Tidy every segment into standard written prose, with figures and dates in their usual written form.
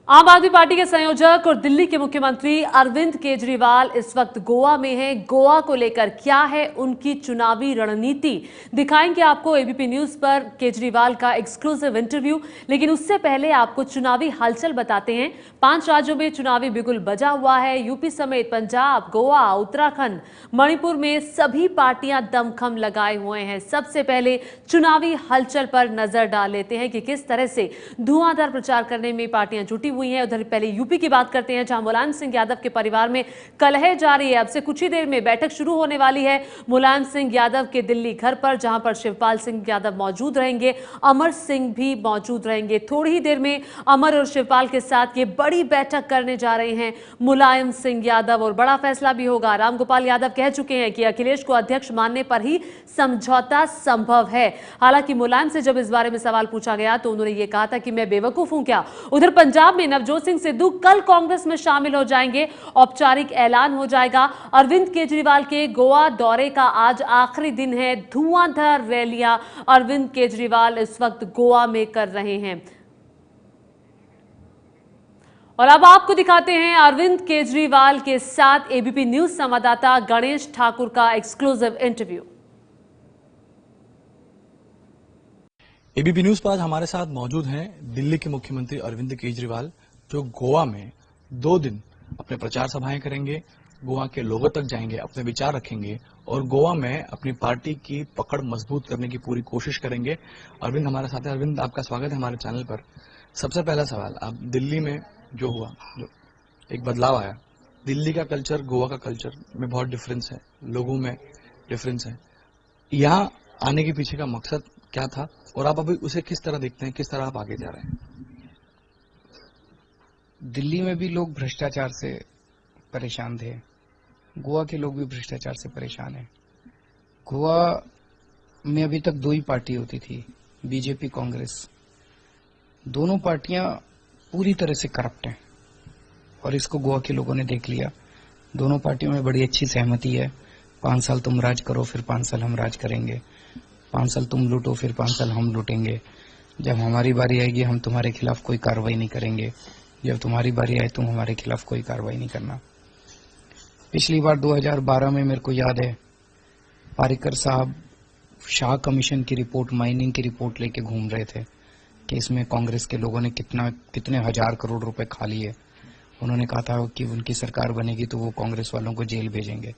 आम आदमी पार्टी के संयोजक और दिल्ली के मुख्यमंत्री अरविंद केजरीवाल इस वक्त गोवा में हैं। गोवा को लेकर क्या है उनकी चुनावी रणनीति, दिखाएंगे आपको एबीपी न्यूज पर केजरीवाल का एक्सक्लूसिव इंटरव्यू। लेकिन उससे पहले आपको चुनावी हलचल बताते हैं। 5 राज्यों में चुनावी बिगुल बजा हुआ है। यूपी समेत पंजाब, गोवा, उत्तराखंड, मणिपुर में सभी पार्टियां दमखम लगाए हुए हैं। सबसे पहले चुनावी हलचल पर नजर डाल लेते हैं कि किस तरह से धुआंधार प्रचार करने में पार्टियां जुटी हुई हैं। उधर पहले यूपी की बात करते हैं, जहां मुलायम सिंह यादव के परिवार में कलह जारी है। अब से कुछ ही देर में बैठक शुरू होने वाली है मुलायम सिंह यादव के दिल्ली घर पर, जहां पर शिवपाल सिंह यादव मौजूद रहेंगे, अमर सिंह भी मौजूद रहेंगे। थोड़ी ही देर में अमर और शिवपाल के साथ ये बड़ी बैठक करने जा रहे हैं मुलायम सिंह यादव, और बड़ा फैसला भी होगा। रामगोपाल यादव कह चुके हैं कि अखिलेश को अध्यक्ष मानने पर ही समझौता संभव है। हालांकि मुलायम से जब इस बारे में सवाल पूछा गया तो उन्होंने ये कहा था कि मैं बेवकूफ हूं क्या। उधर पंजाब में नवजोत सिंह सिद्धू कल कांग्रेस में शामिल हो जाएंगे, औपचारिक ऐलान हो जाएगा। अरविंद केजरीवाल के गोवा दौरे का आज आखिरी दिन है। धुआंधार रैलियां अरविंद केजरीवाल इस वक्त गोवा में कर रहे हैं। और अब आपको दिखाते हैं अरविंद केजरीवाल के साथ एबीपी न्यूज संवाददाता गणेश ठाकुर का एक्सक्लूसिव इंटरव्यू। एबीपी न्यूज पर आज हमारे साथ मौजूद हैं दिल्ली के मुख्यमंत्री अरविंद केजरीवाल, जो गोवा में 2 दिन अपने प्रचार सभाएं करेंगे, गोवा के लोगों तक जाएंगे, अपने विचार रखेंगे और गोवा में अपनी पार्टी की पकड़ मजबूत करने की पूरी कोशिश करेंगे। अरविंद हमारे साथ हैं। अरविंद, आपका स्वागत है हमारे चैनल पर। सबसे पहला सवाल, आप दिल्ली में जो हुआ, जो एक बदलाव आया, दिल्ली का कल्चर गोवा का कल्चर में बहुत डिफरेंस है, लोगों में डिफरेंस है, यहाँ आने के पीछे का मकसद क्या था और आप अभी उसे किस तरह देखते हैं, किस तरह आप आगे जा रहे हैं? दिल्ली में भी लोग भ्रष्टाचार से परेशान थे, गोवा के लोग भी भ्रष्टाचार से परेशान हैं। गोवा में अभी तक 2 ही पार्टी होती थी, बीजेपी, कांग्रेस। दोनों पार्टियां पूरी तरह से करप्ट हैं और इसको गोवा के लोगों ने देख लिया। दोनों पार्टियों में बड़ी अच्छी सहमति है। 5 साल तुम राज करो, फिर 5 साल हम राज करेंगे। 5 साल तुम लूटो, फिर 5 साल हम लूटेंगे। जब हमारी बारी आएगी हम तुम्हारे खिलाफ कोई कार्रवाई नहीं करेंगे, जब तुम्हारी बारी आए तुम हमारे खिलाफ कोई कार्रवाई नहीं करना। पिछली बार 2012 में मेरे को याद है, पारिकर साहब शाह कमीशन की रिपोर्ट, माइनिंग की रिपोर्ट लेके घूम रहे थे कि इसमें कांग्रेस के लोगों ने कितने हजार करोड़ रुपए खा लिए। उन्होंने कहा था कि उनकी सरकार बनेगी तो वो कांग्रेस वालों को जेल भेजेंगे।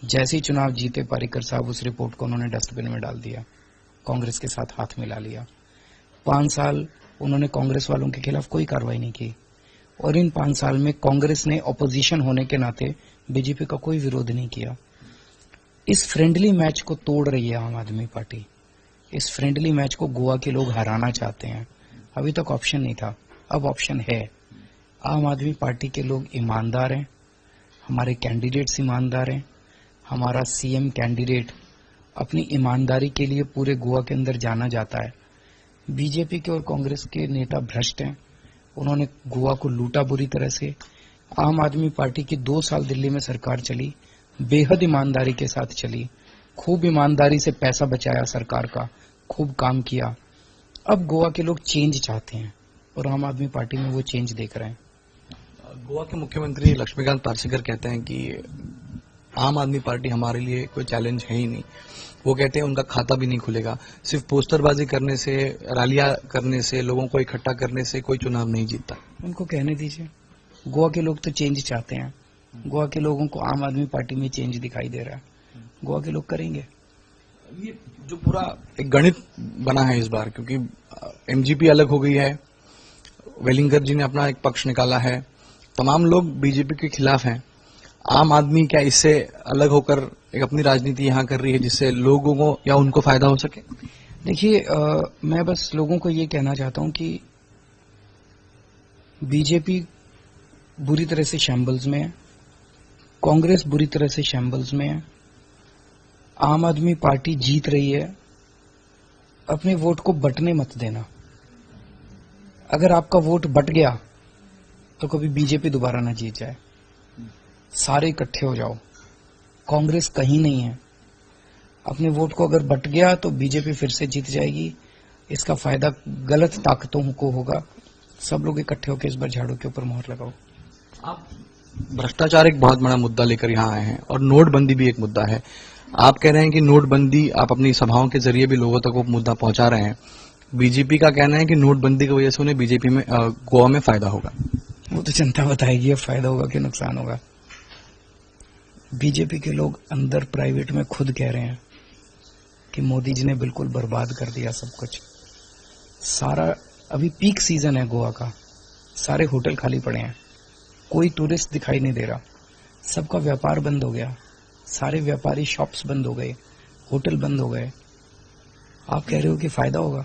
जैसे ही चुनाव जीते पारिकर साहब, उस रिपोर्ट को उन्होंने डस्टबिन में डाल दिया, कांग्रेस के साथ हाथ मिला लिया। 5 साल उन्होंने कांग्रेस वालों के खिलाफ कोई कार्रवाई नहीं की और इन 5 साल में कांग्रेस ने ऑपोजिशन होने के नाते बीजेपी का कोई विरोध नहीं किया। इस फ्रेंडली मैच को तोड़ रही है आम आदमी पार्टी। इस फ्रेंडली मैच को गोवा के लोग हराना चाहते हैं। अभी तक ऑप्शन नहीं था, अब ऑप्शन है। आम आदमी पार्टी के लोग ईमानदार हैं, हमारे कैंडिडेट्स ईमानदार हैं। हमारा सीएम कैंडिडेट अपनी ईमानदारी के लिए पूरे गोवा के अंदर जाना जाता है। बीजेपी के और कांग्रेस के नेता भ्रष्ट हैं, उन्होंने गोवा को लूटा बुरी तरह से। आम आदमी पार्टी की 2 साल दिल्ली में सरकार चली, बेहद ईमानदारी के साथ चली, खूब ईमानदारी से पैसा बचाया सरकार का, खूब काम किया। अब गोवा के लोग चेंज चाहते हैं और आम आदमी पार्टी में वो चेंज देख रहे हैं। गोवा के मुख्यमंत्री लक्ष्मीकांत पार्सेकर कहते हैं कि आम आदमी पार्टी हमारे लिए कोई चैलेंज है ही नहीं। वो कहते हैं उनका खाता भी नहीं खुलेगा। सिर्फ पोस्टरबाजी करने से, रैलियां करने से, लोगों को इकट्ठा करने से कोई चुनाव नहीं जीतता। उनको कहने दीजिए, गोवा के लोग तो चेंज चाहते हैं। गोवा के लोगों को आम आदमी पार्टी में चेंज दिखाई दे रहा है, गोवा के लोग करेंगे। ये जो पूरा एक गणित बना है इस बार, क्योंकि एमजीपी अलग हो गई है, वेलिंगर जी ने अपना एक पक्ष निकाला है, तमाम लोग बीजेपी के खिलाफ हैं। आम आदमी क्या इससे अलग होकर एक अपनी राजनीति यहां कर रही है जिससे लोगों को या उनको फायदा हो सके? देखिए, मैं बस लोगों को ये कहना चाहता हूं कि बीजेपी बुरी तरह से शैम्बल्स में है, कांग्रेस बुरी तरह से शैम्बल्स में है, आम आदमी पार्टी जीत रही है। अपने वोट को बंटने मत देना। अगर आपका वोट बंट गया तो कभी बीजेपी दोबारा ना जीत जाए। सारे इकट्ठे हो जाओ, कांग्रेस कहीं नहीं है। अपने वोट को अगर बंट गया तो बीजेपी फिर से जीत जाएगी। इसका फायदा गलत ताकतों को होगा, सब लोग इकट्ठे होकर इस बार झाड़ू के ऊपर मोहर लगाओ। आप भ्रष्टाचार एक बहुत बड़ा मुद्दा लेकर यहाँ आए हैं और नोटबंदी भी एक मुद्दा है। आप कह रहे हैं कि नोटबंदी, आप अपनी सभाओं के जरिए भी लोगों तक वो मुद्दा पहुंचा रहे हैं। बीजेपी का कहना है कि नोटबंदी की वजह से उन्हें बीजेपी में गोवा में फायदा होगा। वो तो जनता बताएगी अब फायदा होगा कि नुकसान होगा। बीजेपी के लोग अंदर प्राइवेट में खुद कह रहे हैं कि मोदी जी ने बिल्कुल बर्बाद कर दिया सब कुछ। सारा अभी पीक सीजन है गोवा का, सारे होटल खाली पड़े हैं, कोई टूरिस्ट दिखाई नहीं दे रहा, सबका व्यापार बंद हो गया, सारे व्यापारी शॉप्स बंद हो गए, होटल बंद हो गए। आप कह रहे हो कि फायदा होगा?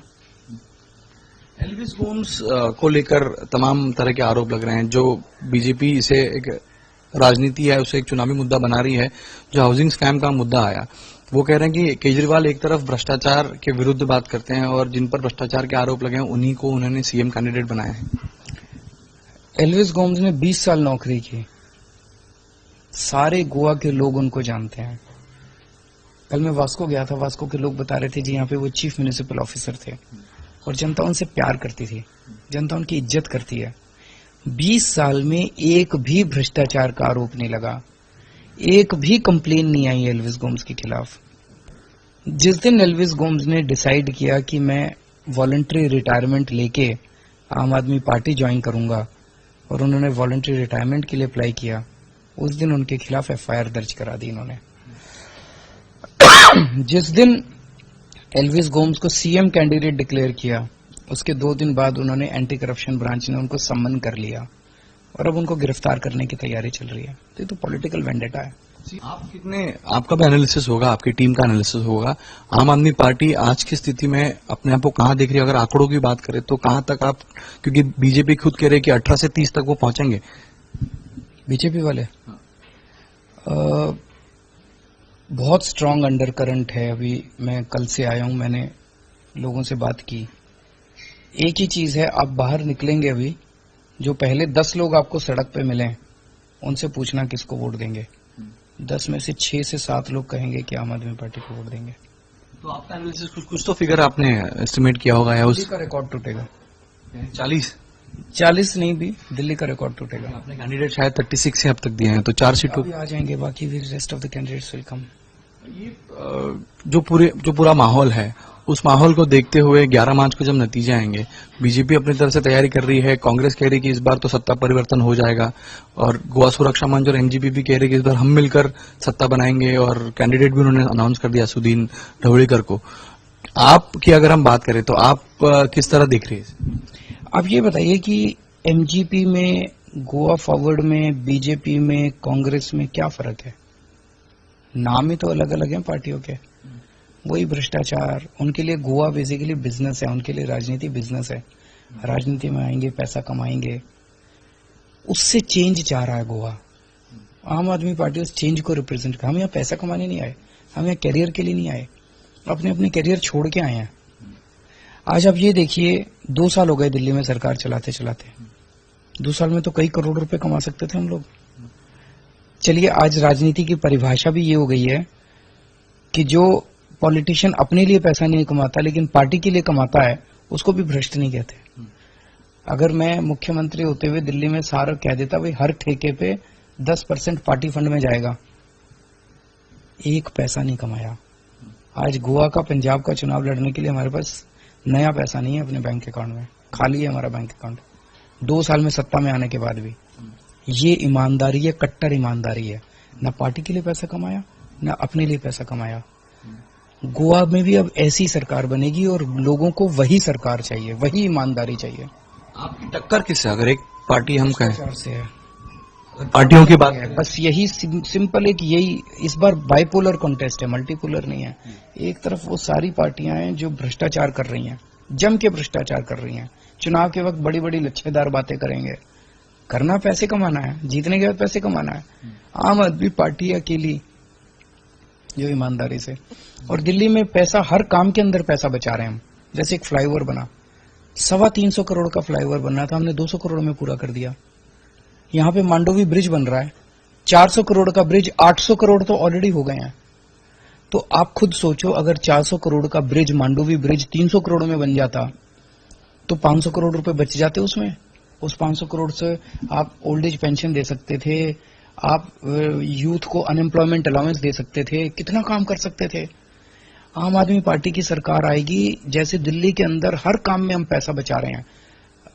एल्विस गोम्स को लेकर तमाम तरह के आरोप लग रहे हैं। जो बीजेपी इसे एक राजनीति है, उसे एक चुनावी मुद्दा बना रही है। जो हाउसिंग स्कैम का मुद्दा आया, वो कह रहे हैं कि केजरीवाल एक तरफ भ्रष्टाचार के विरुद्ध बात करते हैं और जिन पर भ्रष्टाचार के आरोप लगे हैं उन्हीं को उन्होंने सीएम कैंडिडेट बनाया है। एल्विस गोम्स ने 20 साल नौकरी की, सारे गोवा के लोग उनको जानते हैं। कल मैं वास्को गया था, वास्को के लोग बता रहे थे जी यहाँ पे वो चीफ म्युनिसिपल ऑफिसर थे और जनता उनसे प्यार करती थी, जनता उनकी इज्जत करती है। 20 साल में एक भी भ्रष्टाचार का आरोप नहीं लगा, एक भी कंप्लेन नहीं आई एल्विस गोम्स के खिलाफ। जिस दिन एल्विस गोम्स ने डिसाइड किया कि मैं वॉलंटरी रिटायरमेंट लेके आम आदमी पार्टी ज्वाइन करूंगा और उन्होंने वॉलंटरी रिटायरमेंट के लिए अप्लाई किया, उस दिन उनके खिलाफ एफआईआर दर्ज करा दी इन्होंने। जिस दिन एल्विस गोम्स को सीएम कैंडिडेट डिक्लेयर किया, उसके 2 दिन बाद उन्होंने एंटी करप्शन ब्रांच ने उनको सम्मन कर लिया और अब उनको गिरफ्तार करने की तैयारी चल रही है। तो ये तो पॉलिटिकल वेंडेटा है। आपका भी एनालिसिस होगा, आपकी टीम का एनालिसिस होगा। आम आदमी पार्टी आज की स्थिति में अपने आप को कहां देख रही है? अगर आंकड़ों की बात करें तो कहां तक आप, क्योंकि बीजेपी खुद कह रही है कि 18 से 30 तक वो पहुंचेंगे। बीजेपी वाले बहुत स्ट्रांग अंडर करंट है। अभी मैं कल से आया हूं, मैंने लोगों से बात की। एक ही चीज है, आप बाहर निकलेंगे अभी, जो पहले 10 लोग आपको सड़क पे मिले उनसे पूछना किसको वोट देंगे। 10 में से 6 से 7 लोग कहेंगे कि आम आदमी पार्टी को वोट देंगे। तो आपका एनालिसिस कुछ तो फिगर आपने एस्टिमेट किया होगा, या दिल्ली उस का रिकॉर्ड टूटेगा। 40 नहीं भी, दिल्ली का रिकॉर्ड टूटेगा। अपने कैंडिडेट शायद 36 से अब तक दिए हैं, तो 4 सीटों अभी आ जाएंगे, बाकी भी rest of the candidates will come. जो पूरा माहौल है, उस माहौल को देखते हुए 11 मार्च को जब नतीजे आएंगे, बीजेपी अपनी तरफ से तैयारी कर रही है, कांग्रेस कह रही है कि इस बार तो सत्ता परिवर्तन हो जाएगा, और गोवा सुरक्षा मंच और एनजीपी भी कह रही है कि इस बार हम मिलकर सत्ता बनाएंगे, और कैंडिडेट भी उन्होंने अनाउंस कर दिया सुदीन ढवळीकर को। आपकी अगर हम बात करें तो आप किस तरह देख रही है? आप ये बताइए कि एमजीपी में, गोवा फॉरवर्ड में, बीजेपी में, कांग्रेस में क्या फर्क है? नाम ही तो अलग अलग हैं पार्टियों के। वही भ्रष्टाचार। उनके लिए गोवा बेसिकली बिजनेस है, उनके लिए राजनीति बिजनेस है। राजनीति में आएंगे, पैसा कमाएंगे, उससे चेंज चाह रहा है गोवा। आम आदमी पार्टी उस चेंज को रिप्रेजेंट कर। हम यहाँ पैसा कमाने नहीं आए, हम यहाँ कैरियर के लिए नहीं आए, अपने अपने कैरियर छोड़ के आए हैं। आज आप ये देखिए, 2 साल हो गए दिल्ली में सरकार चलाते चलाते। 2 साल में तो कई करोड़ रुपए कमा सकते थे हम लोग। चलिए, आज राजनीति की परिभाषा भी ये हो गई है कि जो पॉलिटिशियन अपने लिए पैसा नहीं कमाता लेकिन पार्टी के लिए कमाता है, उसको भी भ्रष्ट नहीं कहते। अगर मैं मुख्यमंत्री होते हुए दिल्ली में सारा कह देता भाई हर ठेके पे 10% पार्टी फंड में जाएगा, एक पैसा नहीं कमाया। आज गोवा का, पंजाब का चुनाव लड़ने के लिए हमारे पास नया पैसा नहीं है अपने बैंक अकाउंट में, खाली है हमारा बैंक अकाउंट। 2 साल में सत्ता में आने के बाद भी ये ईमानदारी है, कट्टर ईमानदारी है। ना पार्टी के लिए पैसा कमाया, ना अपने लिए पैसा कमाया। गोवा में भी अब ऐसी सरकार बनेगी और लोगों को वही सरकार चाहिए, वही ईमानदारी चाहिए। आपकी टक्कर किससे? अगर एक पार्टी हम कहें से है, पार्टियों की बात है बस यही सिंपल, एक यही इस बार बाइपोलर कॉन्टेस्ट है, मल्टीपोलर नहीं है। एक तरफ वो सारी पार्टियां हैं जो भ्रष्टाचार कर रही हैं, जम के भ्रष्टाचार कर रही हैं। चुनाव के वक्त बड़ी बड़ी लच्छेदार बातें करेंगे, करना पैसे कमाना है, जीतने के बाद पैसे कमाना है। आम आदमी पार्टी अकेली जो ईमानदारी से, और दिल्ली में पैसा, हर काम के अंदर पैसा बचा रहे हैं हम। जैसे एक फ्लाईओवर बना, 325 करोड़ का फ्लाईओवर बनना था, हमने 200 करोड़ में पूरा कर दिया। यहाँ पे मांडोवी ब्रिज बन रहा है, 400 करोड़ का ब्रिज, 800 करोड़ तो ऑलरेडी हो गए हैं। तो आप खुद सोचो, अगर 400 करोड़ का ब्रिज, मांडोवी ब्रिज 300 करोड़ में बन जाता तो 500 करोड़ रुपए बच जाते उसमें। उस 500 करोड़ से आप ओल्ड एज पेंशन दे सकते थे, आप यूथ को अनएम्प्लॉयमेंट अलाउंस दे सकते थे, कितना काम कर सकते थे। आम आदमी पार्टी की सरकार आएगी, जैसे दिल्ली के अंदर हर काम में हम पैसा बचा रहे हैं,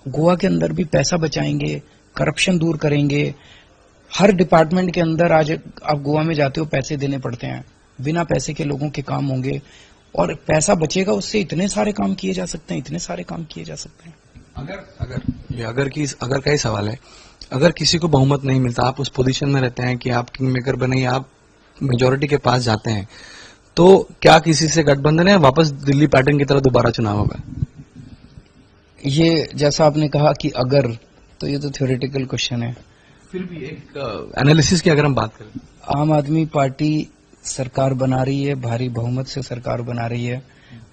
गोवा के अंदर भी पैसा बचाएंगे, करप्शन दूर करेंगे। हर डिपार्टमेंट के अंदर आज आप गोवा में जाते हो पैसे देने पड़ते हैं, बिना पैसे के लोगों के काम होंगे और पैसा बचेगा, उससे इतने सारे काम किए जा सकते हैं, इतने सारे काम किए जा सकते हैं। अगर का ही सवाल है, अगर किसी को बहुमत नहीं मिलता, आप उस पोजीशन में रहते हैं कि आप किंग मेकर बने, आप मेजोरिटी के पास जाते हैं, तो क्या किसी से गठबंधन है, वापस दिल्ली पैटर्न की तरह दोबारा चुनाव होगा? ये जैसा आपने कहा कि अगर, तो ये तो थ्योरेटिकल क्वेश्चन है। फिर भी एक एनालिसिस की अगर हम बात करें, आम आदमी पार्टी सरकार बना रही है, भारी बहुमत से सरकार बना रही है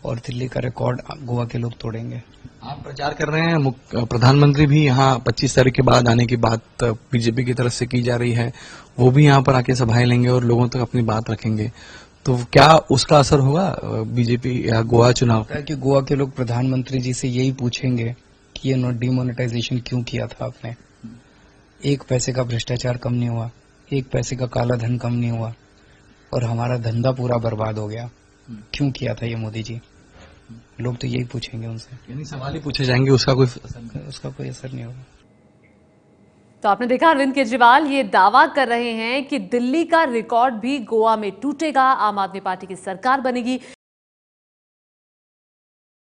और दिल्ली का रिकॉर्ड गोवा के लोग तोड़ेंगे। आप प्रचार कर रहे हैं, प्रधानमंत्री भी यहाँ 25 तारीख के बाद आने की बात बीजेपी की तरफ से की जा रही है, वो भी यहाँ पर आके सभाएं लेंगे और लोगों तक अपनी बात रखेंगे, तो क्या उसका असर होगा बीजेपी या गोवा चुनाव? कि गोवा के लोग प्रधानमंत्री जी से यही पूछेंगे कि ये डिमोनेटाइजेशन क्यों किया था आपने, एक पैसे का भ्रष्टाचार कम नहीं हुआ, एक पैसे का काला धन कम नहीं हुआ और हमारा धंधा पूरा बर्बाद हो गया, क्यों किया था ये मोदी जी? लोग तो यही पूछेंगे उनसे, यानी सवाल ही पूछे जाएंगे, उसका कोई असर नहीं होगा। तो आपने देखा अरविंद केजरीवाल ये दावा कर रहे हैं कि दिल्ली का रिकॉर्ड भी गोवा में टूटेगा, आम आदमी पार्टी की सरकार बनेगी।